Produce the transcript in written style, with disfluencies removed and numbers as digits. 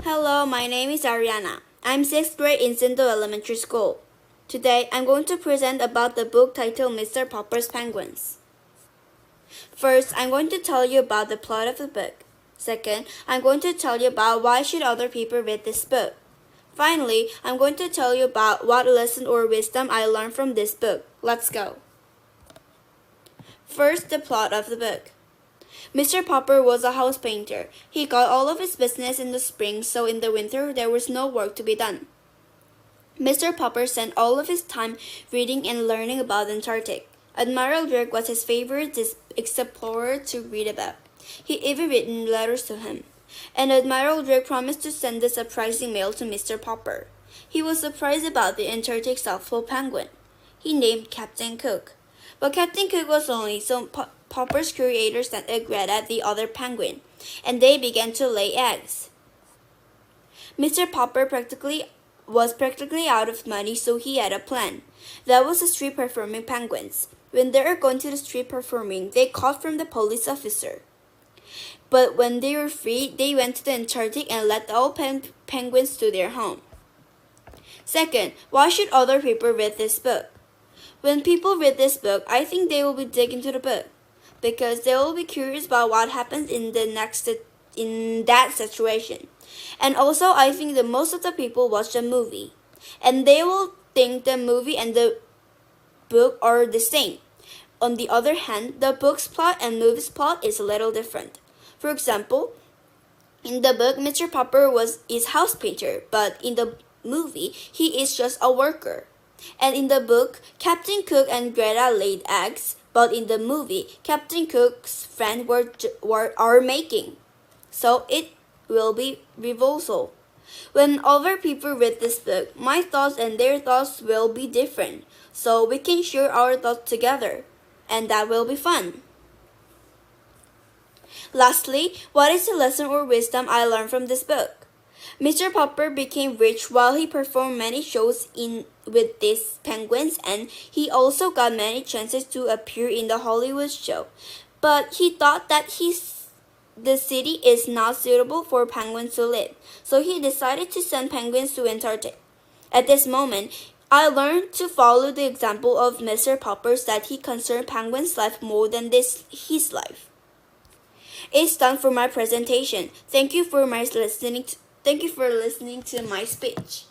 Hello, my name is Ariana. I'm 6th grade in Sindo Elementary School. Today, I'm going to present about the book titled Mr. Popper's Penguins. First, I'm going to tell you about the plot of the book. Second, I'm going to tell you about why should other people read this book. Finally, I'm going to tell you about what lesson or wisdom I learned from this book. Let's go. First, the plot of the book. Mr. Popper was a house painter. He got all of his business in the spring, so in the winter there was no work to be done. Mr. Popper spent all of his time reading and learning about the Antarctic. Admiral Drake was his favorite explorer to read about. He even written letters to him. And Admiral Drake promised to send a surprising mail to Mr. Popper. He was surprised about the Antarctic South Pole penguin. He named Captain Cook. But Captain Cook was lonely, so Popper's creator sent a Greta, the other penguin, and they began to lay eggs. Mr. Popper was practically out of money, so he had a plan. That was the street performing penguins. When they were going to the street performing, they called from the police officer. But when they were free, they went to the Antarctic and let all penguins to their home. Second, why should other people read this book? When people read this book, I think they will be dig into the book because they will be curious about what happens in that situation. And also, I think that most of the people watch the movie, and they will think the movie and the book are the same. On the other hand, the book's plot and movie's plot is a little different. For example, in the book, Mr. Popper is house painter, but in the movie, he is just a worker. And in the book, Captain Cook and Greta laid eggs, but in the movie, Captain Cook's friends are making. So it will be reversal. When other people read this book, my thoughts and their thoughts will be different. So we can share our thoughts together, and that will be fun. Lastly, what is the lesson or wisdom I learned from this book? Mr. Popper became rich while he performed many shows with these penguins, and he also got many chances to appear in the Hollywood show. But he thought that the city is not suitable for penguins to live, so he decided to send penguins to Antarctica. At this moment, I learned to follow the example of Mr. Popper's that he concerned penguins' life more than his life. It's done for my presentation. Thank you for listening to my speech.